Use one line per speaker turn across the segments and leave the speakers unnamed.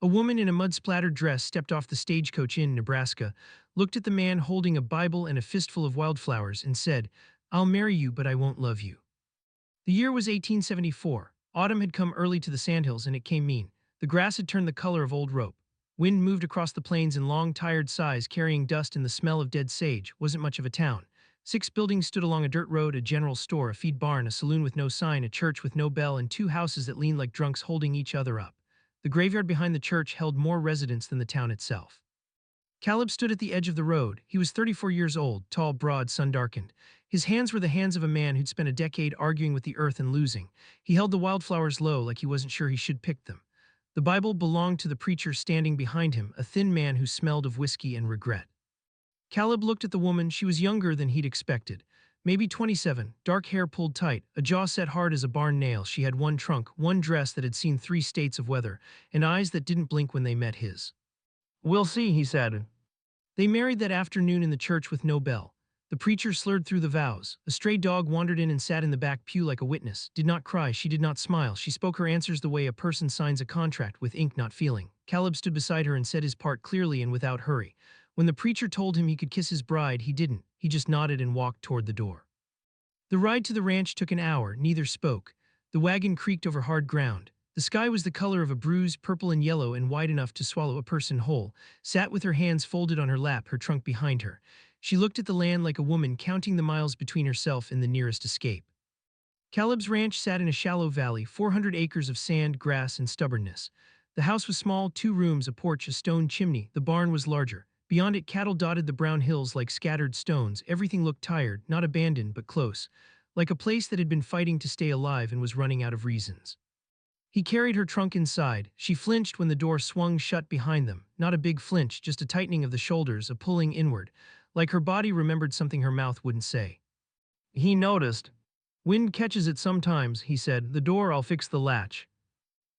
A woman in a mud-splattered dress stepped off the stagecoach in Nebraska, looked at the man holding a Bible and a fistful of wildflowers, and said, "I'll marry you, but I won't love you." The year was 1874. Autumn had come early to the sandhills, and it came mean. The grass had turned the color of old rope. Wind moved across the plains in long, tired sighs, carrying dust and the smell of dead sage. Wasn't much of a town. 6 buildings stood along a dirt road: a general store, a feed barn, a saloon with no sign, a church with no bell, and 2 houses that leaned like drunks holding each other up. The graveyard behind the church held more residents than the town itself. Caleb stood at the edge of the road. He was 34 years old, tall, broad, sun-darkened. His hands were the hands of a man who'd spent a decade arguing with the earth and losing. He held the wildflowers low, like he wasn't sure he should pick them. The Bible belonged to the preacher standing behind him, a thin man who smelled of whiskey and regret. Caleb looked at the woman. She was younger than he'd expected. Maybe 27, dark hair pulled tight, a jaw set hard as a barn nail. She had one trunk, one dress that had seen 3 states of weather, and eyes that didn't blink when they met his. "We'll see," he said. They married that afternoon in the church with no bell. The preacher slurred through the vows. A stray dog wandered in and sat in the back pew like a witness. Did not cry, she did not smile. She spoke her answers the way a person signs a contract, with ink, not feeling. Caleb stood beside her and said his part clearly and without hurry. When the preacher told him he could kiss his bride, he didn't. He just nodded and walked toward the door. The ride to the ranch took an hour. Neither spoke. The wagon creaked over hard ground. The sky was the color of a bruise, purple and yellow and wide enough to swallow a person whole. Sat with her hands folded on her lap, her trunk behind her. She looked at the land like a woman counting the miles between herself and the nearest escape. Caleb's ranch sat in a shallow valley, 400 acres of sand, grass, and stubbornness. The house was small, 2 rooms, a porch, a stone chimney. The barn was larger. Beyond it, cattle dotted the brown hills like scattered stones. Everything looked tired, not abandoned, but close, like a place that had been fighting to stay alive and was running out of reasons. He carried her trunk inside. She flinched when the door swung shut behind them. Not a big flinch, just a tightening of the shoulders, a pulling inward, like her body remembered something her mouth wouldn't say. He noticed. "Wind catches it sometimes," he said. "The door, I'll fix the latch."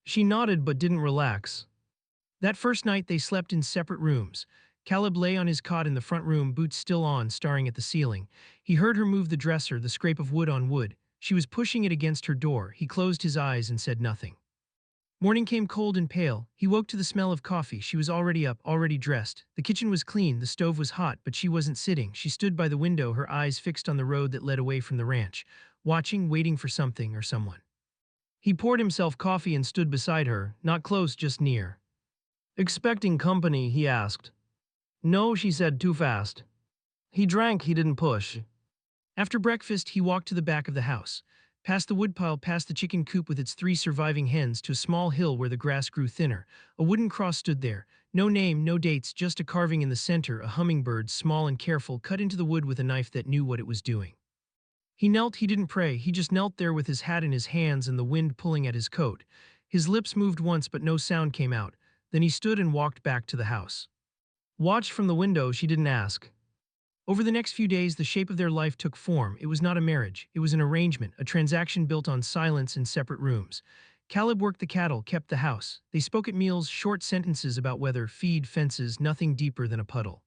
She nodded but didn't relax. That first night they slept in separate rooms. Caleb lay on his cot in the front room, boots still on, staring at the ceiling. He heard her move the dresser, the scrape of wood on wood. She was pushing it against her door. He closed his eyes and said nothing. Morning came cold and pale. He woke to the smell of coffee. She was already up, already dressed. The kitchen was clean, the stove was hot, but she wasn't sitting. She stood by the window, her eyes fixed on the road that led away from the ranch, watching, waiting for something or someone. He poured himself coffee and stood beside her, not close, just near. "Expecting company?" he asked. "No," she said, "too fast." He drank, he didn't push. After breakfast, he walked to the back of the house, past the woodpile, past the chicken coop with its 3 surviving hens, to a small hill where the grass grew thinner. A wooden cross stood there. No name, no dates, just a carving in the center, a hummingbird, small and careful, cut into the wood with a knife that knew what it was doing. He knelt, he didn't pray, he just knelt there with his hat in his hands and the wind pulling at his coat. His lips moved once but no sound came out. Then he stood and walked back to the house. Watched from the window, she didn't ask. Over the next few days, the shape of their life took form. It was not a marriage. It was an arrangement, a transaction built on silence in separate rooms. Caleb worked the cattle, kept the house. They spoke at meals, short sentences about weather, feed, fences, nothing deeper than a puddle.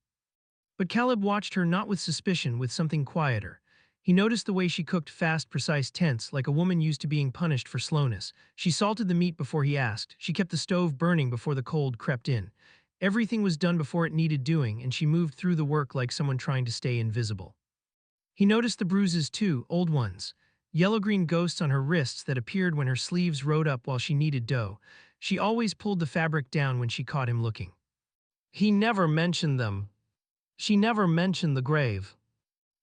But Caleb watched her not with suspicion, with something quieter. He noticed the way she cooked, fast, precise, tense, like a woman used to being punished for slowness. She salted the meat before he asked. She kept the stove burning before the cold crept in. Everything was done before it needed doing, and she moved through the work like someone trying to stay invisible. He noticed the bruises too, old ones. Yellow-green ghosts on her wrists that appeared when her sleeves rode up while she kneaded dough. She always pulled the fabric down when she caught him looking. He never mentioned them. She never mentioned the grave.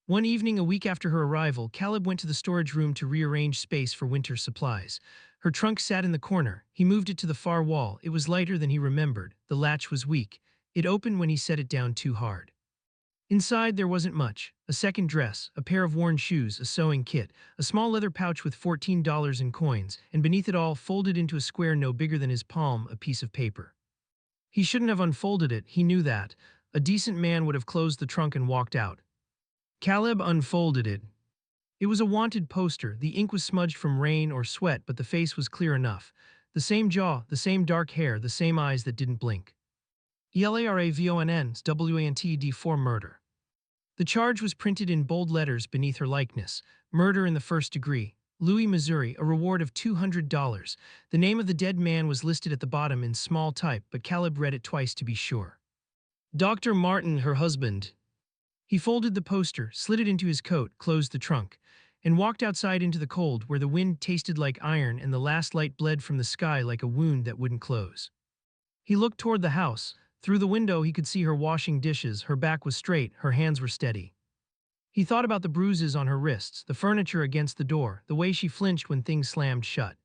One evening, a week after her arrival, Caleb went to the storage room to rearrange space for winter supplies. Her trunk sat in the corner. He moved it to the far wall. It was lighter than he remembered. The latch was weak. It opened when he set it down too hard. Inside there wasn't much. A second dress, a pair of worn shoes, a sewing kit, a small leather pouch with $14 in coins, and beneath it all, folded into a square no bigger than his palm, a piece of paper. He shouldn't have unfolded it, he knew that. A decent man would have closed the trunk and walked out. Caleb unfolded it. It was a wanted poster. The ink was smudged from rain or sweat, but the face was clear enough. The same jaw, the same dark hair, the same eyes that didn't blink. ELARAVONNS for murder. The charge was printed in bold letters beneath her likeness. Murder in the first degree. Louis, Missouri, a reward of $200. The name of the dead man was listed at the bottom in small type, but Caleb read it twice to be sure. Dr. Martin, her husband. He folded the poster, slid it into his coat, closed the trunk, and walked outside into the cold where the wind tasted like iron and the last light bled from the sky like a wound that wouldn't close. He looked toward the house. Through the window he could see her washing dishes. Her back was straight, her hands were steady. He thought about the bruises on her wrists, the furniture against the door, the way she flinched when things slammed shut.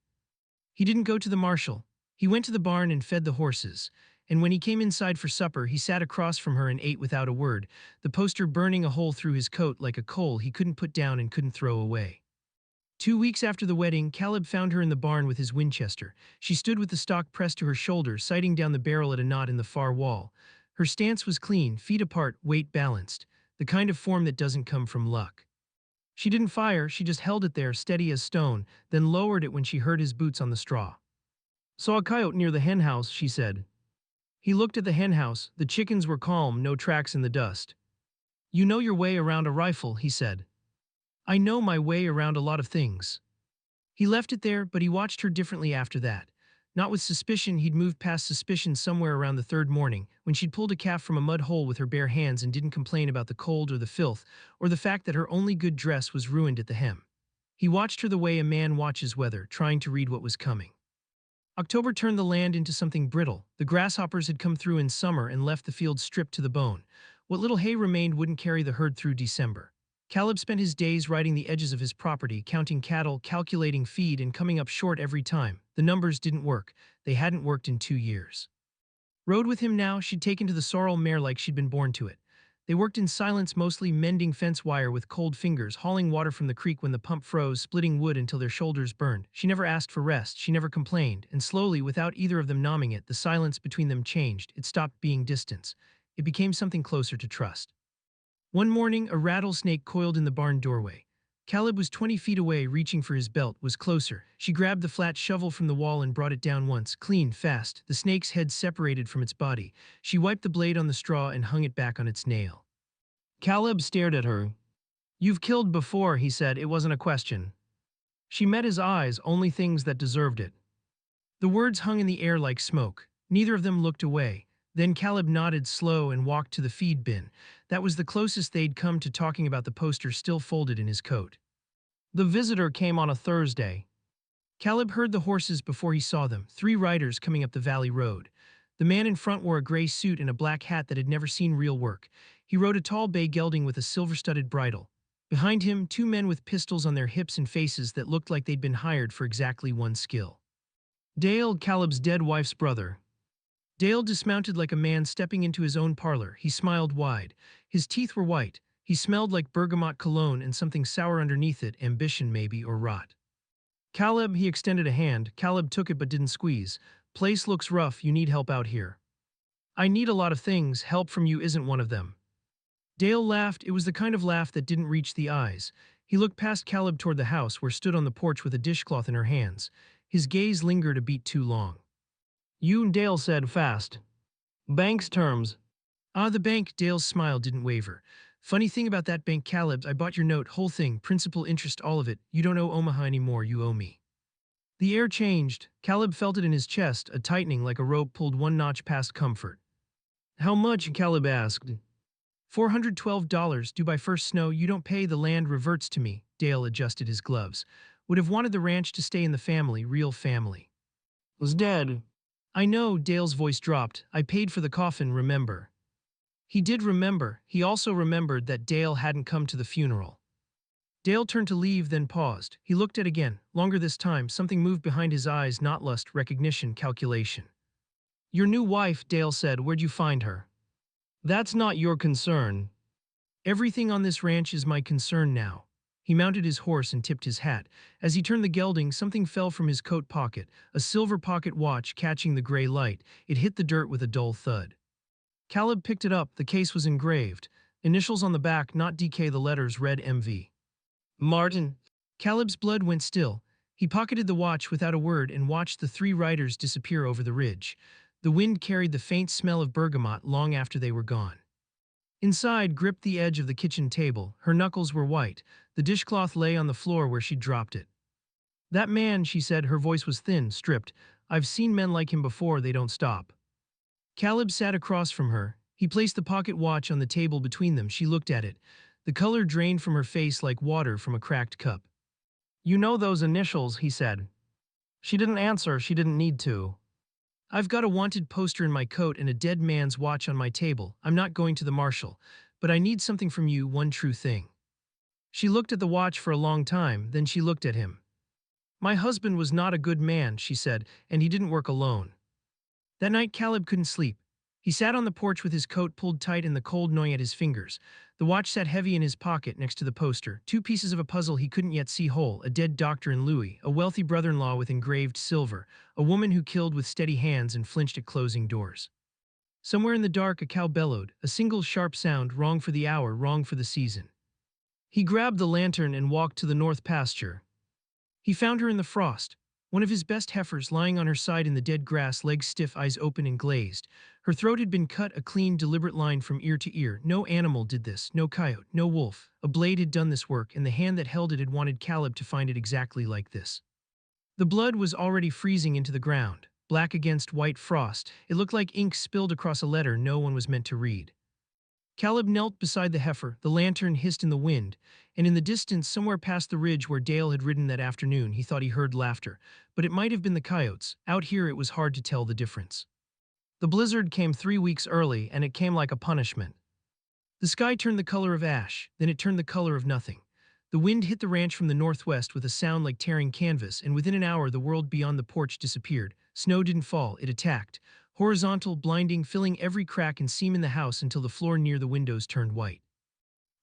He didn't go to the marshal. He went to the barn and fed the horses. And when he came inside for supper, he sat across from her and ate without a word, the poster burning a hole through his coat like a coal he couldn't put down and couldn't throw away. 2 weeks after the wedding, Caleb found her in the barn with his Winchester. She stood with the stock pressed to her shoulder, sighting down the barrel at a knot in the far wall. Her stance was clean, feet apart, weight balanced, the kind of form that doesn't come from luck. She didn't fire, she just held it there, steady as stone, then lowered it when she heard his boots on the straw. "Saw a coyote near the hen house," she said. He looked at the hen house. The chickens were calm, no tracks in the dust. "You know your way around a rifle," he said. "I know my way around a lot of things." He left it there, but he watched her differently after that. Not with suspicion. He'd moved past suspicion somewhere around the third morning, when she'd pulled a calf from a mud hole with her bare hands and didn't complain about the cold or the filth, or the fact that her only good dress was ruined at the hem. He watched her the way a man watches weather, trying to read what was coming. October turned the land into something brittle. The grasshoppers had come through in summer and left the fields stripped to the bone. What little hay remained wouldn't carry the herd through December. Caleb spent his days riding the edges of his property, counting cattle, calculating feed, and coming up short every time. The numbers didn't work. They hadn't worked in 2 years. Rode with him now, she'd taken to the sorrel mare like she'd been born to it. They worked in silence, mostly mending fence wire with cold fingers, hauling water from the creek when the pump froze, splitting wood until their shoulders burned. She never asked for rest, she never complained, and slowly, without either of them nomming it, the silence between them changed. It stopped being distance. It became something closer to trust. One morning, a rattlesnake coiled in the barn doorway. Caleb was 20 feet away, reaching for his belt, was closer. She grabbed the flat shovel from the wall and brought it down once, clean, fast, the snake's head separated from its body. She wiped the blade on the straw and hung it back on its nail. Caleb stared at her. "You've killed before," he said. "It wasn't a question." She met his eyes, only things that deserved it. The words hung in the air like smoke. Neither of them looked away. Then Caleb nodded slow and walked to the feed bin. That was the closest they'd come to talking about the poster still folded in his coat. The visitor came on a Thursday. Caleb heard the horses before he saw them, 3 riders coming up the valley road. The man in front wore a gray suit and a black hat that had never seen real work. He rode a tall bay gelding with a silver-studded bridle. Behind him, 2 men with pistols on their hips and faces that looked like they'd been hired for exactly one skill. Dale, Caleb's dead wife's brother. Dale dismounted like a man stepping into his own parlor. He smiled wide. His teeth were white. He smelled like bergamot cologne and something sour underneath it, ambition maybe, or rot. "Caleb," he extended a hand. Caleb took it but didn't squeeze. "Place looks rough, you need help out here." "I need a lot of things, help from you isn't one of them." Dale laughed. It was the kind of laugh that didn't reach the eyes. He looked past Caleb toward the house, where stood on the porch with a dishcloth in her hands. His gaze lingered a beat too long. "You," Dale said fast. "Bank's terms." "Ah, the bank." Dale's smile didn't waver. "Funny thing about that bank, Caleb, I bought your note, whole thing, principal, interest, all of it. You don't owe Omaha anymore, you owe me." The air changed. Caleb felt it in his chest, a tightening like a rope pulled one notch past comfort. "How much?" Caleb asked. $412, due by first snow. You don't pay, the land reverts to me." Dale adjusted his gloves. "Would have wanted the ranch to stay in the family, real family." "Was dead." "I know." Dale's voice dropped. "I paid for the coffin, remember." He did remember. He also remembered that Dale hadn't come to the funeral. Dale turned to leave, then paused. He looked at again, longer this time. Something moved behind his eyes, not lust, recognition, calculation. "Your new wife," Dale said. "Where'd you find her?" "That's not your concern." "Everything on this ranch is my concern now." He mounted his horse and tipped his hat. As he turned the gelding, something fell from his coat pocket, a silver pocket watch catching the gray light. It hit the dirt with a dull thud. Caleb picked it up. The case was engraved. Initials on the back, not DK, the letters read MV. "Martin." Caleb's blood went still. He pocketed the watch without a word and watched the 3 riders disappear over the ridge. The wind carried the faint smell of bergamot long after they were gone. Inside gripped the edge of the kitchen table. Her knuckles were white. The dishcloth lay on the floor where she'd dropped it. That man, she said, her voice was thin, stripped. I've seen men like him before, they don't stop. Caleb sat across from her. He placed the pocket watch on the table between them. She looked at it. The color drained from her face like water from a cracked cup. You know those initials, he said. She didn't answer, she didn't need to. I've got a wanted poster in my coat and a dead man's watch on my table. I'm not going to the marshal, but I need something from you, one true thing. She looked at the watch for a long time, then she looked at him. My husband was not a good man, she said, and he didn't work alone. That night Caleb couldn't sleep. He sat on the porch with his coat pulled tight and the cold gnawing at his fingers. The watch sat heavy in his pocket next to the poster, two pieces of a puzzle he couldn't yet see whole, a dead doctor in Louis, a wealthy brother-in-law with engraved silver, a woman who killed with steady hands and flinched at closing doors. Somewhere in the dark a cow bellowed, a single sharp sound, wrong for the hour, wrong for the season. He grabbed the lantern and walked to the north pasture. He found her in the frost, one of his best heifers lying on her side in the dead grass, legs stiff, eyes open and glazed. Her throat had been cut, a clean, deliberate line from ear to ear. No animal did this, no coyote, no wolf. A blade had done this work, and the hand that held it had wanted Caleb to find it exactly like this. The blood was already freezing into the ground, black against white frost. It looked like ink spilled across a letter no one was meant to read. Caleb knelt beside the heifer, the lantern hissed in the wind, and in the distance, somewhere past the ridge where Dale had ridden that afternoon, he thought he heard laughter, but it might have been the coyotes. Out here it was hard to tell the difference. The blizzard came 3 weeks early, and it came like a punishment. The sky turned the color of ash, then it turned the color of nothing. The wind hit the ranch from the northwest with a sound like tearing canvas, and within an hour the world beyond the porch disappeared. Snow didn't fall, it attacked. Horizontal, blinding, filling every crack and seam in the house until the floor near the windows turned white.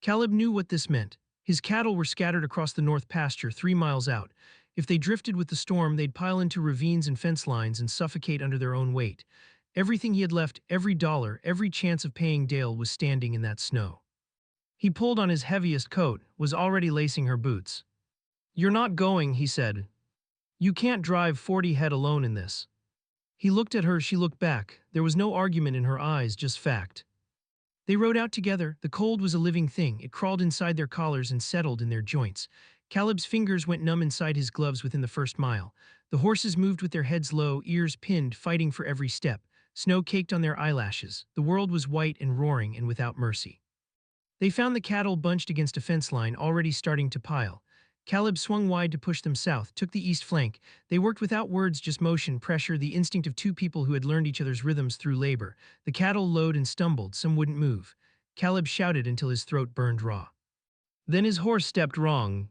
Caleb knew what this meant. His cattle were scattered across the north pasture 3 miles out. If they drifted with the storm, they'd pile into ravines and fence lines and suffocate under their own weight. Everything he had left, every dollar, every chance of paying Dale was standing in that snow. He pulled on his heaviest coat, was already lacing her boots. You're not going, he said. You can't drive 40 head alone in this. He looked at her, she looked back. There was no argument in her eyes, just fact. They rode out together. The cold was a living thing. It crawled inside their collars and settled in their joints. Caleb's fingers went numb inside his gloves within the first mile. The horses moved with their heads low, ears pinned, fighting for every step. Snow caked on their eyelashes. The world was white and roaring and without mercy. They found the cattle bunched against a fence line, already starting to pile. Caleb swung wide to push them south, took the east flank. They worked without words, just motion, pressure, the instinct of two people who had learned each other's rhythms through labor. The cattle lowed and stumbled, some wouldn't move. Caleb shouted until his throat burned raw. Then his horse stepped wrong.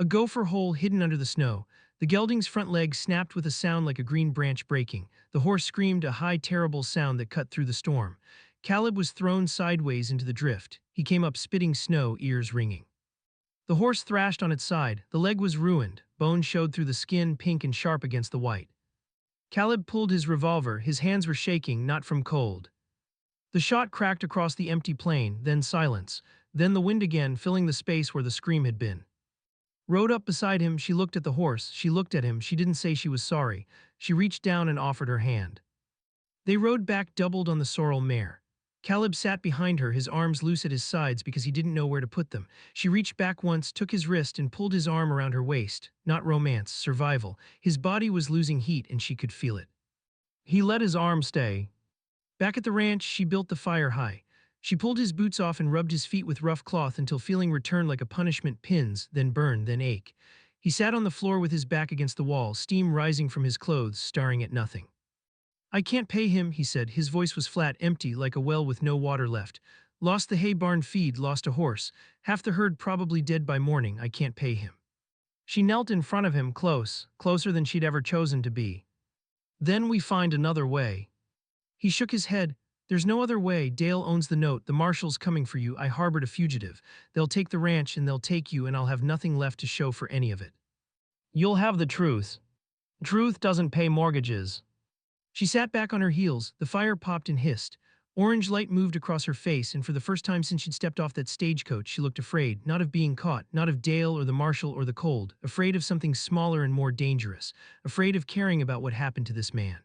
A gopher hole hidden under the snow. The gelding's front leg snapped with a sound like a green branch breaking. The horse screamed, a high, terrible sound that cut through the storm. Caleb was thrown sideways into the drift. He came up spitting snow, ears ringing. The horse thrashed on its side. The leg was ruined. Bone showed through the skin, pink and sharp against the white. Caleb pulled his revolver. His hands were shaking, not from cold. The shot cracked across the empty plain, then silence. Then the wind again, filling the space where the scream had been. Rode up beside him, she looked at the horse. She looked at him. She didn't say she was sorry. She reached down and offered her hand. They rode back, doubled on the sorrel mare. Caleb sat behind her, his arms loose at his sides because he didn't know where to put them. She reached back once, took his wrist and pulled his arm around her waist. Not romance, survival. His body was losing heat and she could feel it. He let his arm stay. Back at the ranch, she built the fire high. She pulled his boots off and rubbed his feet with rough cloth until feeling returned like a punishment, pins, then burn, then ache. He sat on the floor with his back against the wall, steam rising from his clothes, staring at nothing. I can't pay him, he said. His voice was flat, empty, like a well with no water left. Lost the hay barn feed, lost a horse. Half the herd probably dead by morning. I can't pay him. She knelt in front of him, close, closer than she'd ever chosen to be. Then we find another way. He shook his head. There's no other way. Dale owns the note. The marshal's coming for you. I harbored a fugitive. They'll take the ranch and they'll take you and I'll have nothing left to show for any of it. You'll have the truth. Truth doesn't pay mortgages. She sat back on her heels. The fire popped and hissed. Orange light moved across her face, and for the first time since she'd stepped off that stagecoach, she looked afraid, not of being caught, not of Dale or the marshal or the cold, afraid of something smaller and more dangerous, afraid of caring about what happened to this man.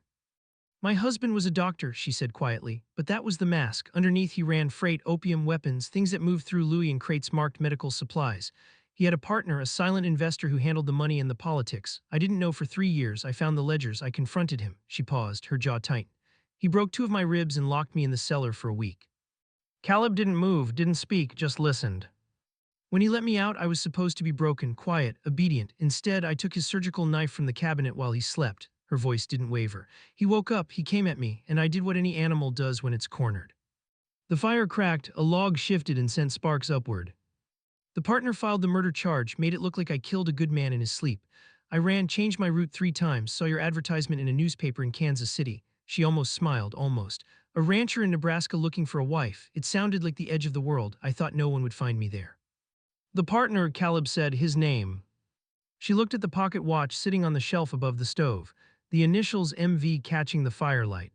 My husband was a doctor, she said quietly, but that was the mask. Underneath he ran freight, opium, weapons, things that moved through Louis in crates marked medical supplies. He had a partner, a silent investor who handled the money and the politics. I didn't know for 3 years. I found the ledgers. I confronted him. She paused, her jaw tight. He broke 2 of my ribs and locked me in the cellar for a week. Caleb didn't move, didn't speak, just listened. When he let me out, I was supposed to be broken, quiet, obedient. Instead, I took his surgical knife from the cabinet while he slept. Her voice didn't waver. He woke up, he came at me, and I did what any animal does when it's cornered. The fire cracked, a log shifted and sent sparks upward. The partner filed the murder charge, made it look like I killed a good man in his sleep. I ran, changed my route 3 times, saw your advertisement in a newspaper in Kansas City. She almost smiled, almost. A rancher in Nebraska looking for a wife. It sounded like the edge of the world. I thought no one would find me there. The partner, Caleb said, his name. She looked at the pocket watch sitting on the shelf above the stove, the initials MV catching the firelight.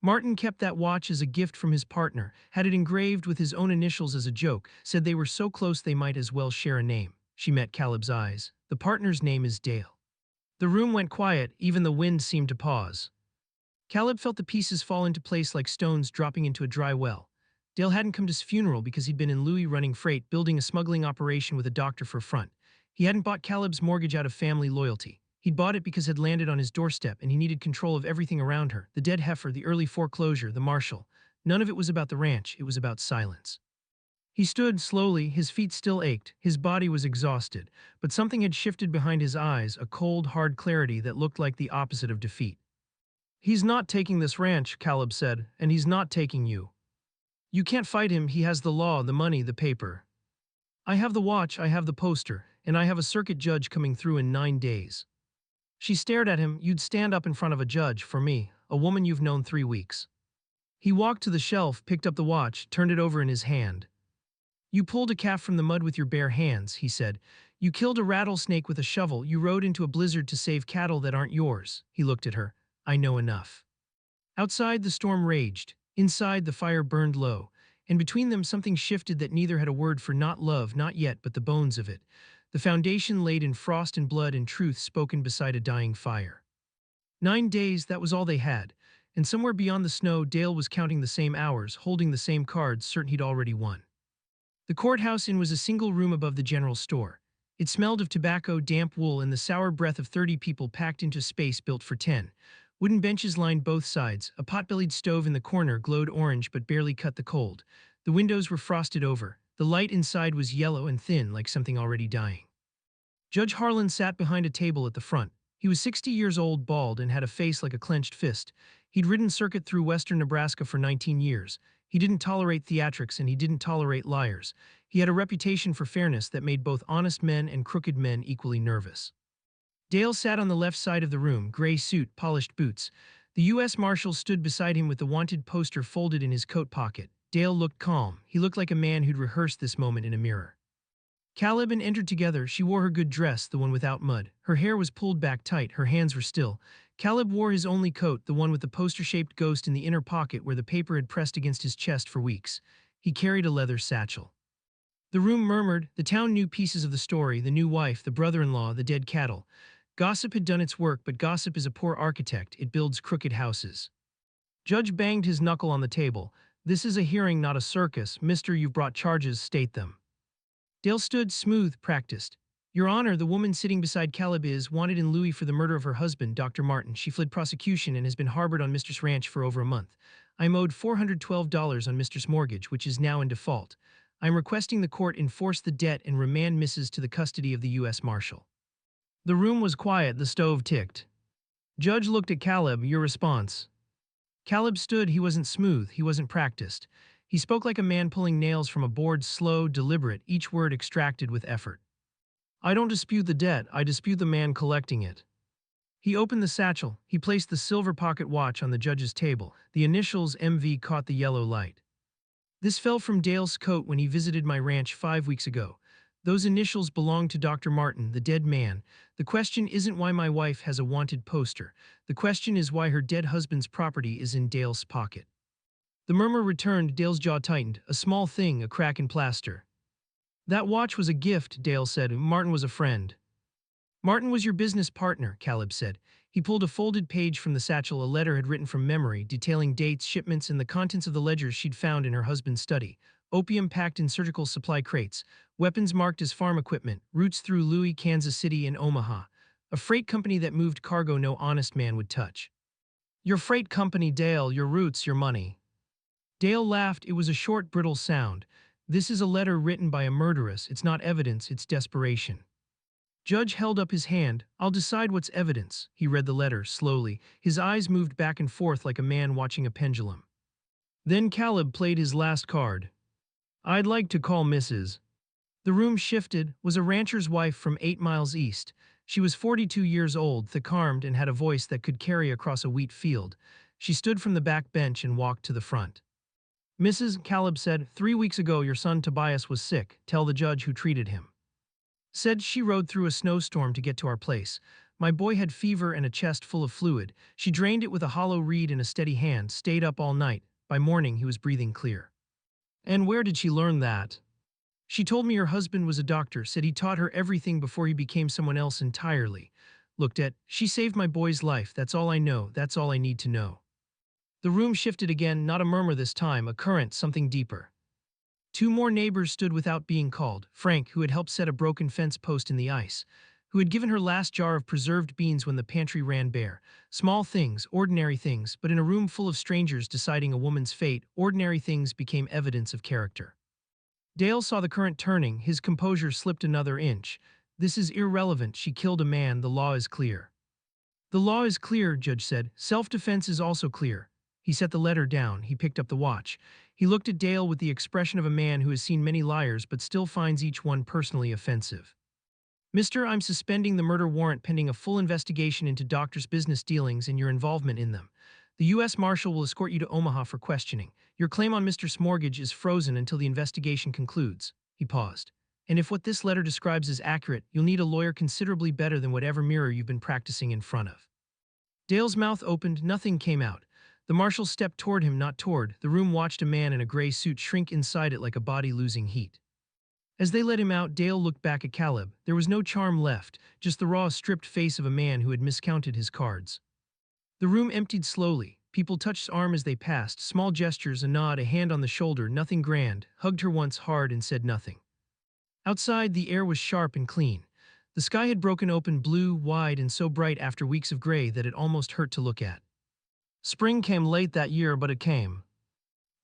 Martin kept that watch as a gift from his partner, had it engraved with his own initials as a joke, said they were so close they might as well share a name. She met Caleb's eyes. The partner's name is Dale. The room went quiet, even the wind seemed to pause. Caleb felt the pieces fall into place like stones dropping into a dry well. Dale hadn't come to his funeral because he'd been in Louis running freight, building a smuggling operation with a doctor for a front. He hadn't bought Caleb's mortgage out of family loyalty. He'd bought it because it had landed on his doorstep and he needed control of everything around her, the dead heifer, the early foreclosure, the marshal. None of it was about the ranch, it was about silence. He stood slowly, his feet still ached, his body was exhausted, but something had shifted behind his eyes, a cold, hard clarity that looked like the opposite of defeat. He's not taking this ranch, Caleb said, and he's not taking you. You can't fight him, he has the law, the money, the paper. I have the watch, I have the poster, and I have a circuit judge coming through in 9 days. She stared at him. You'd stand up in front of a judge, for me, a woman you've known 3 weeks. He walked to the shelf, picked up the watch, turned it over in his hand. You pulled a calf from the mud with your bare hands, he said. You killed a rattlesnake with a shovel. You rode into a blizzard to save cattle that aren't yours. He looked at her. I know enough. Outside, the storm raged. Inside, the fire burned low. And between them, something shifted that neither had a word for, not love, not yet, but the bones of it. The foundation laid in frost and blood and truth spoken beside a dying fire. 9 days, that was all they had. And somewhere beyond the snow, Dale was counting the same hours, holding the same cards, certain he'd already won. The courthouse inn was a single room above the general store. It smelled of tobacco, damp wool, and the sour breath of 30 people packed into space built for 10. Wooden benches lined both sides. A pot-bellied stove in the corner glowed orange but barely cut the cold. The windows were frosted over. The light inside was yellow and thin, like something already dying. Judge Harlan sat behind a table at the front. He was 60 years old, bald, and had a face like a clenched fist. He'd ridden circuit through western Nebraska for 19 years. He didn't tolerate theatrics and he didn't tolerate liars. He had a reputation for fairness that made both honest men and crooked men equally nervous. Dale sat on the left side of the room, gray suit, polished boots. The U.S. Marshal stood beside him with the wanted poster folded in his coat pocket. Dale looked calm. He looked like a man who'd rehearsed this moment in a mirror. Caleb and entered together. She wore her good dress, the one without mud. Her hair was pulled back tight, her hands were still. Caleb wore his only coat, the one with the poster-shaped ghost in the inner pocket where the paper had pressed against his chest for weeks. He carried a leather satchel. The room murmured. The town knew pieces of the story, the new wife, the brother-in-law, the dead cattle. Gossip had done its work, but gossip is a poor architect. It builds crooked houses. Judge banged his knuckle on the table. This is a hearing, not a circus. Mister, you've brought charges, state them. Dale stood, smooth, practiced. Your Honor, the woman sitting beside Caleb is wanted in Louis for the murder of her husband, Dr. Martin. She fled prosecution and has been harbored on Mister's ranch for over a month. I'm owed $412 on Mister's mortgage, which is now in default. I'm requesting the court enforce the debt and remand Mrs. to the custody of the U.S. Marshal. The room was quiet, the stove ticked. Judge looked at Caleb. Your response? Caleb stood. He wasn't smooth, he wasn't practiced. He spoke like a man pulling nails from a board, slow, deliberate, each word extracted with effort. I don't dispute the debt, I dispute the man collecting it. He opened the satchel. He placed the silver pocket watch on the judge's table. The initials MV caught the yellow light. This fell from Dale's coat when he visited my ranch 5 weeks ago. Those initials belonged to Dr. Martin, the dead man. The question isn't why my wife has a wanted poster. The question is why her dead husband's property is in Dale's pocket. The murmur returned. Dale's jaw tightened. A small thing, a crack in plaster. That watch was a gift, Dale said. Martin was a friend. Martin was your business partner, Caleb said. He pulled a folded page from the satchel a letter had written from memory, detailing dates, shipments, and the contents of the ledgers she'd found in her husband's study. opium packed in surgical supply crates, weapons marked as farm equipment, routes through Louis, Kansas City, and Omaha. A freight company that moved cargo no honest man would touch. Your freight company, Dale, your roots, your money. Dale laughed. It was a short, brittle sound. This is a letter written by a murderess. It's not evidence, it's desperation. Judge held up his hand. I'll decide what's evidence. He read the letter slowly. His eyes moved back and forth like a man watching a pendulum. Then Caleb played his last card. I'd like to call Mrs. The room shifted, was a rancher's wife from 8 miles east. She was 42 years old, thick-armed, and had a voice that could carry across a wheat field. She stood from the back bench and walked to the front. Mrs. Caleb said, 3 weeks ago your son Tobias was sick. Tell the judge who treated him. Said she rode through a snowstorm to get to our place. My boy had fever and a chest full of fluid. She drained it with a hollow reed in a steady hand, stayed up all night. By morning he was breathing clear. And where did she learn that? She told me her husband was a doctor, said he taught her everything before he became someone else entirely. Looked at, she saved my boy's life, that's all I know, that's all I need to know. The room shifted again, not a murmur this time, a current, something deeper. 2 more neighbors stood without being called. Frank, who had helped set a broken fence post in the ice, who had given her last jar of preserved beans when the pantry ran bare. Small things, ordinary things, but in a room full of strangers deciding a woman's fate, ordinary things became evidence of character. Dale saw the current turning, his composure slipped another inch. This is irrelevant, she killed a man, the law is clear. The law is clear, Judge said. Self-defense is also clear. He set the letter down, he picked up the watch. He looked at Dale with the expression of a man who has seen many liars but still finds each one personally offensive. Mister, I'm suspending the murder warrant pending a full investigation into doctor's business dealings and your involvement in them. The U.S. Marshal will escort you to Omaha for questioning. Your claim on Mr.'s mortgage is frozen until the investigation concludes. He paused. And if what this letter describes is accurate, you'll need a lawyer considerably better than whatever mirror you've been practicing in front of. Dale's mouth opened, nothing came out. The marshal stepped toward him, not toward. The room watched a man in a gray suit shrink inside it like a body losing heat. As they let him out, Dale looked back at Caleb. There was no charm left, just the raw, stripped face of a man who had miscounted his cards. The room emptied slowly. People touched his arm as they passed, small gestures, a nod, a hand on the shoulder, nothing grand, hugged her once hard and said nothing. Outside, the air was sharp and clean. The sky had broken open, blue, wide, and so bright after weeks of gray that it almost hurt to look at. Spring came late that year, but it came.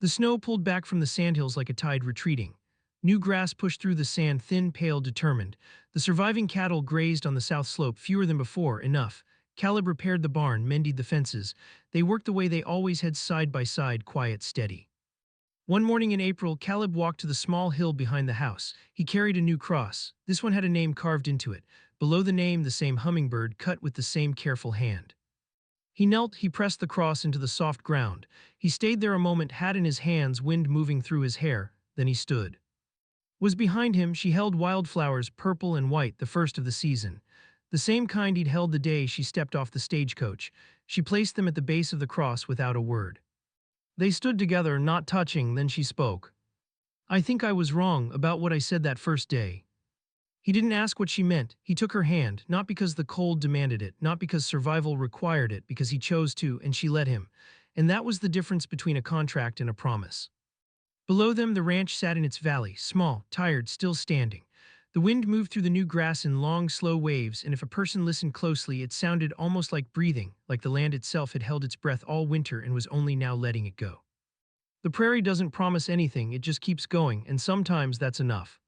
The snow pulled back from the sandhills like a tide retreating. New grass pushed through the sand, thin, pale, determined. The surviving cattle grazed on the south slope, fewer than before, enough. Caleb repaired the barn, mended the fences. They worked the way they always had, side by side, quiet, steady. One morning in April, Caleb walked to the small hill behind the house. He carried a new cross. This one had a name carved into it. Below the name, the same hummingbird, cut with the same careful hand. He knelt, he pressed the cross into the soft ground. He stayed there a moment, hat in his hands, wind moving through his hair. Then he stood. Was behind him, she held wildflowers, purple and white, the first of the season. The same kind he'd held the day she stepped off the stagecoach. She placed them at the base of the cross without a word. They stood together, not touching, then she spoke. I think I was wrong about what I said that first day. He didn't ask what she meant. He took her hand, not because the cold demanded it, not because survival required it, because he chose to, and she let him. And that was the difference between a contract and a promise. Below them, the ranch sat in its valley, small, tired, still standing. The wind moved through the new grass in long, slow waves, and if a person listened closely, it sounded almost like breathing, like the land itself had held its breath all winter and was only now letting it go. The prairie doesn't promise anything, it just keeps going, and sometimes that's enough.